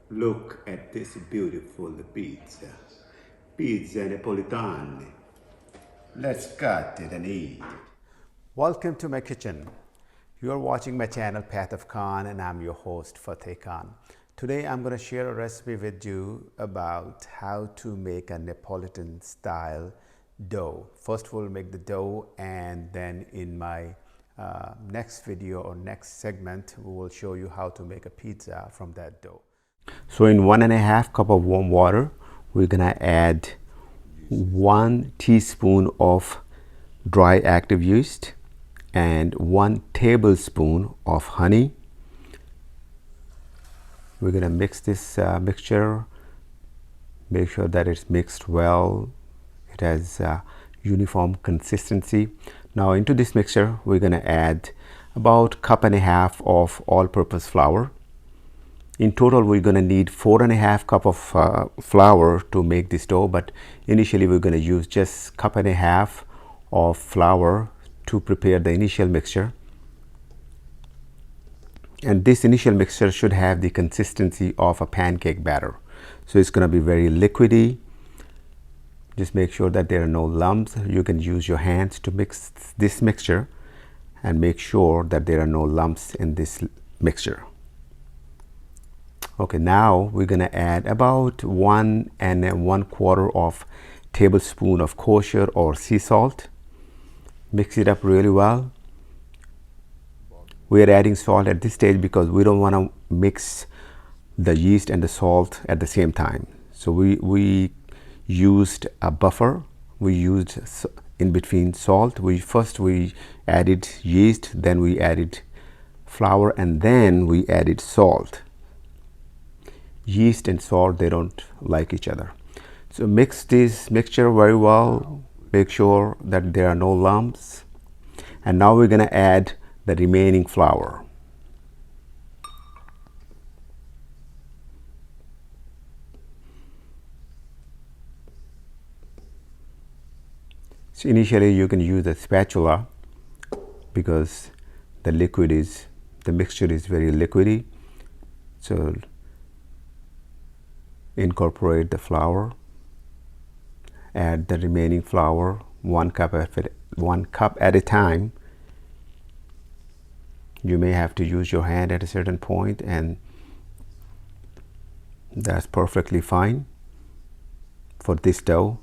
Look at this beautiful pizza. Pizza Napolitane. Let's cut it and eat it. Welcome to my kitchen. You are watching my channel Path of Khan and I'm your host Fateh Khan. Today I'm going to share a recipe with you about how to make a Neapolitan style dough. First we'll make the dough, and then in my next video or next segment we will show you how to make a pizza from that dough. So in 1.5 cup of warm water, we're gonna add 1 teaspoon of dry active yeast and 1 tablespoon of honey. We're gonna mix this mixture. Make sure that it's mixed well. It has uniform consistency. Now into this mixture, we're gonna add about 1.5 cups of all-purpose flour. In total, we're going to need 4.5 cups of flour to make this dough, but initially we're going to use just 1.5 cups of flour to prepare the initial mixture. And this initial mixture should have the consistency of a pancake batter. So it's going to be very liquidy. Just make sure that there are no lumps. You can use your hands to mix this mixture and make sure that there are no lumps in this mixture. Okay, now we're going to add about 1 1/4 of tablespoon of kosher or sea salt. Mix it up really well. We are adding salt at this stage because we don't want to mix the yeast and the salt at the same time. So we used a buffer. We used in between salt. First we added yeast, then we added flour, and then we added salt. Yeast and salt, they don't like each other. So mix this mixture very well. Make sure that there are no lumps. And now we're going to add the remaining flour. So initially you can use a spatula because the mixture is very liquidy. So incorporate the flour, add the remaining flour, 1 cup at a time. You may have to use your hand at a certain point, and that's perfectly fine for this dough.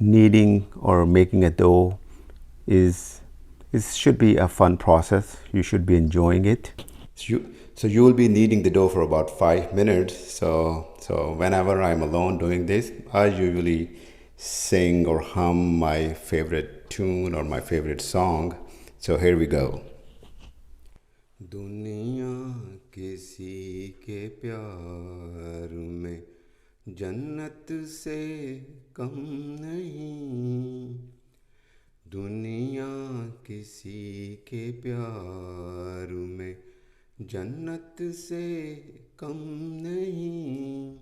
Kneading or making a dough should be a fun process. You should be enjoying it. So you will be kneading the dough for about 5 minutes. So whenever I'm alone doing this, I usually sing or hum my favorite tune or my favorite song. So here we go. दुनिया किसी के प्यार में जन्नत से कम नहीं. दुनिया किसी के प्यार में जन्नत से कम नहीं.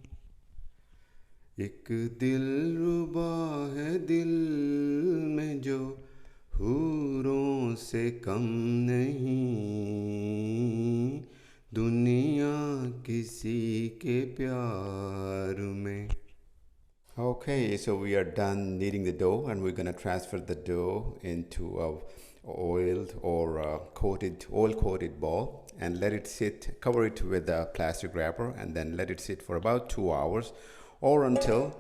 एक दिलरुबा है दिल में जो हूरों से कम नहीं. दुनिया किसी के प्यार में. Okay, so we are done kneading the dough, and we're going to transfer the dough into a oiled or oil coated bowl and let it sit. Cover it with a plastic wrapper and then let it sit for about 2 hours or until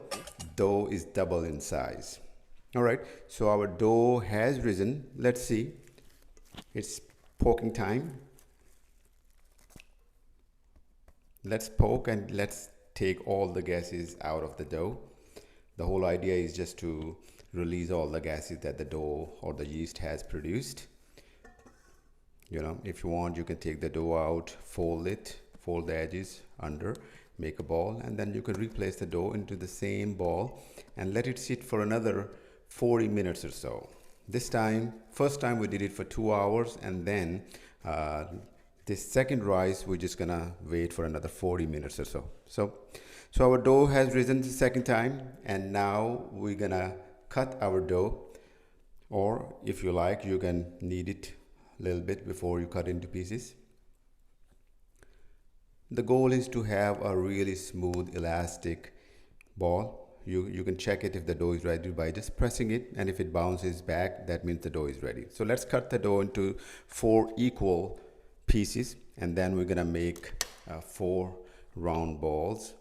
dough is double in size. All right, so our dough has risen. Let's see. It's poking time. Let's poke and let's take all the gases out of the dough. The whole idea is just to release all the gases that the dough or the yeast has produced. You know, if you want, you can take the dough out, fold the edges under, make a ball, and then you can replace the dough into the same ball and let it sit for another 40 minutes or so. First time we did it for 2 hours, and then this second rise, we're just gonna wait for another 40 minutes or so. So our dough has risen the second time, and now we're gonna cut our dough. Or if you like, you can knead it a little bit before you cut into pieces. The goal is to have a really smooth, elastic ball. You can check it if the dough is ready by just pressing it, and if it bounces back, that means the dough is ready. So let's cut the dough into 4 equal pieces, and then we're gonna make 4 round balls.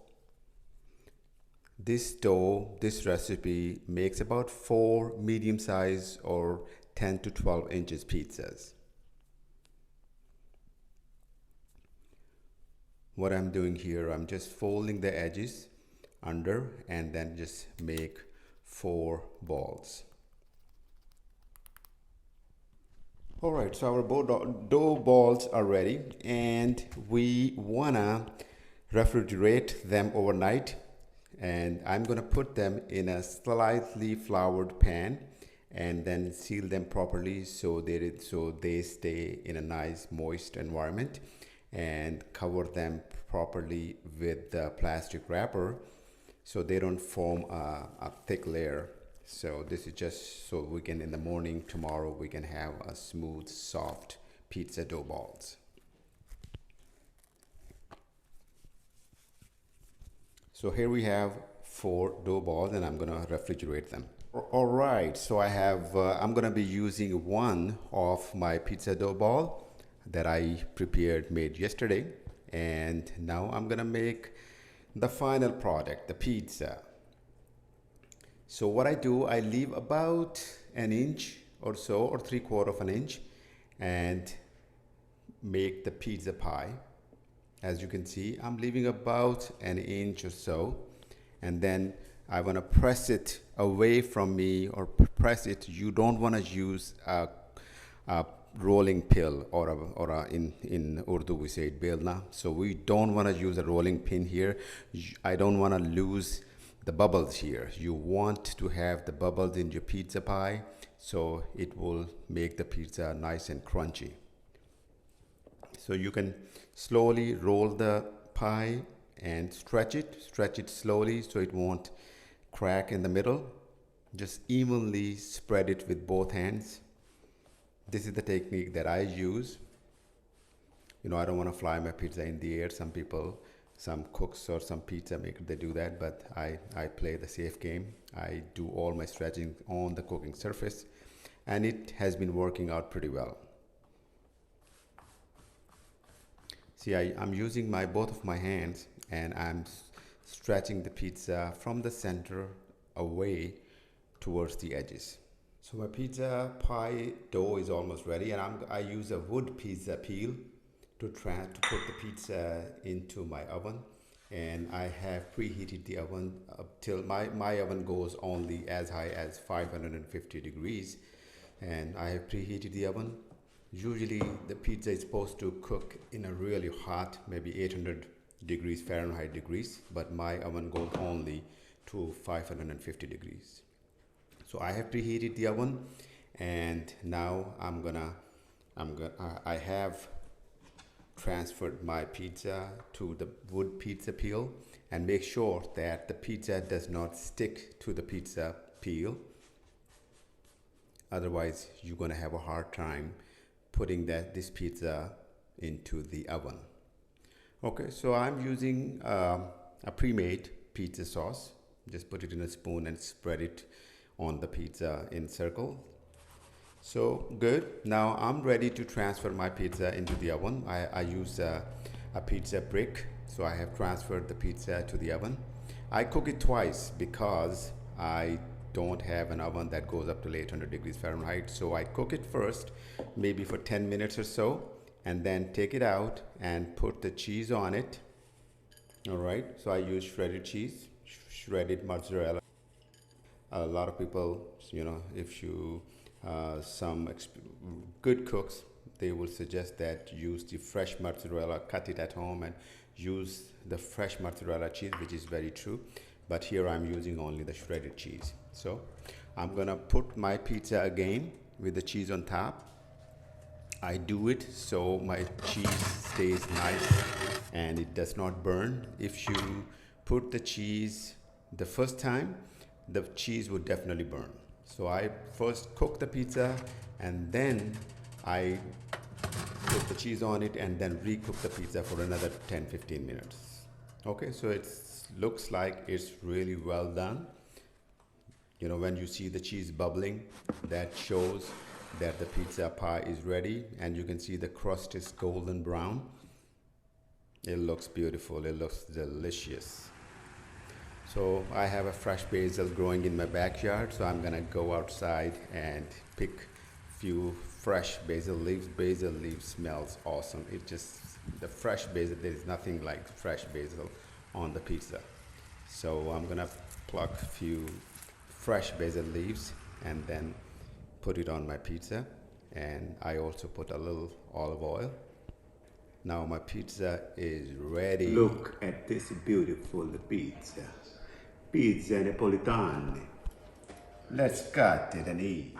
This dough, this recipe makes about 4 medium size or 10 to 12 inches pizzas. What I'm doing here, I'm just folding the edges under and then just make 4 balls. All right, so our dough balls are ready, and we wanna refrigerate them overnight, and I'm gonna put them in a slightly floured pan and then seal them properly so they stay in a nice moist environment, and cover them properly with the plastic wrapper so they don't form a thick layer. So this is just so we can, in the morning tomorrow, we can have a smooth, soft pizza dough balls. So here we have 4 dough balls, and I'm gonna refrigerate them. All right, so I'm gonna be using one of my pizza dough ball that I made yesterday, and now I'm gonna make the final product, the pizza. So what I do, I leave about an inch or so, or 3/4 of an inch, and make the pizza pie. As you can see, I'm leaving about an inch or so, and then I want to press it away from me, or press it. You don't want to use a rolling pin, or in Urdu we say belna. So we don't want to use a rolling pin here. I don't want to lose the bubbles here. You want to have the bubbles in your pizza pie, so it will make the pizza nice and crunchy. So you can slowly roll the pie and stretch it slowly so it won't crack in the middle. Just evenly spread it with both hands. This is the technique that I use. You know, I don't want to fly my pizza in the air. Some cooks or some pizza makers, they do that, but I play the safe game. I do all my stretching on the cooking surface, and it has been working out pretty well. See, I'm using both of my hands, and I'm stretching the pizza from the center away towards the edges. So my pizza pie dough is almost ready, and I use a wood pizza peel to put the pizza into my oven. And I have preheated the oven up till my oven goes only as high as 550 degrees, and I have preheated the oven. Usually the pizza is supposed to cook in a really hot, maybe 800 degrees Fahrenheit degrees, but my oven goes only to 550 degrees. So I have preheated the oven, and now I have transferred my pizza to the wood pizza peel, and make sure that the pizza does not stick to the pizza peel. Otherwise, you're gonna have a hard time putting this pizza into the oven. Okay, so I'm using a pre-made pizza sauce. Just put it in a spoon and spread it on the pizza in circle. So good. Now I'm ready to transfer my pizza into the oven. I use a pizza brick, so I have transferred the pizza to the oven. I cook it twice because I don't have an oven that goes up to 800 degrees Fahrenheit. So I cook it first, maybe for 10 minutes or so, and then take it out and put the cheese on it. All right, so I use shredded cheese, shredded mozzarella. A lot of people, you know, if you good cooks, they will suggest that use the fresh mozzarella, cut it at home, and use the fresh mozzarella cheese, which is very true. But here I'm using only the shredded cheese. So I'm gonna put my pizza again with the cheese on top. I do it so my cheese stays nice and it does not burn. If you put the cheese the first time, the cheese would definitely burn. So I first cook the pizza and then I put the cheese on it and then recook the pizza for another 10-15 minutes. Okay, so it looks like it's really well done. You know, when you see the cheese bubbling, that shows that the pizza pie is ready, and you can see the crust is golden brown. It looks beautiful, it looks delicious. So I have a fresh basil growing in my backyard, so I'm gonna go outside and pick few fresh basil leaves. Basil leaves smells awesome. It just, the fresh basil, there is nothing like fresh basil on the pizza. So I'm gonna pluck a few fresh basil leaves and then put it on my pizza. And I also put a little olive oil. Now my pizza is ready. Look at this beautiful pizza. Pizza Napolitane. Let's cut it and eat.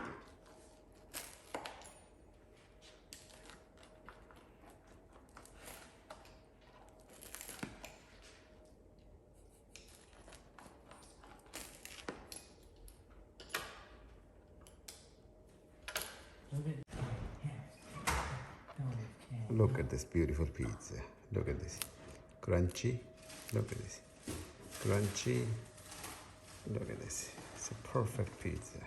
Look at this beautiful pizza. Look at this. Crunchy. Look at this. Crunchy. Look at this. It's a perfect pizza.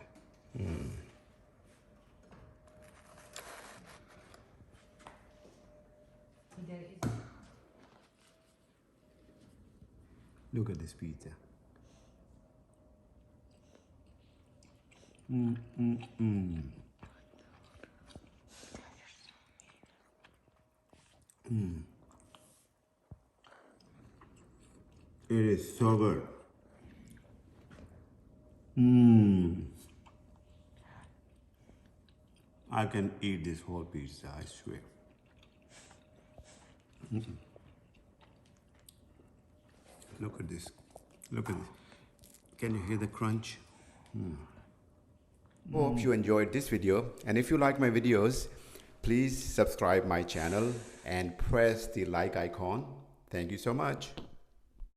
Look at this pizza. It is so good. I can eat this whole pizza, I swear. Look at this. Look at this. Can you hear the crunch? Hope you enjoyed this video, and if you like my videos, please subscribe my channel and press the like icon. Thank you so much.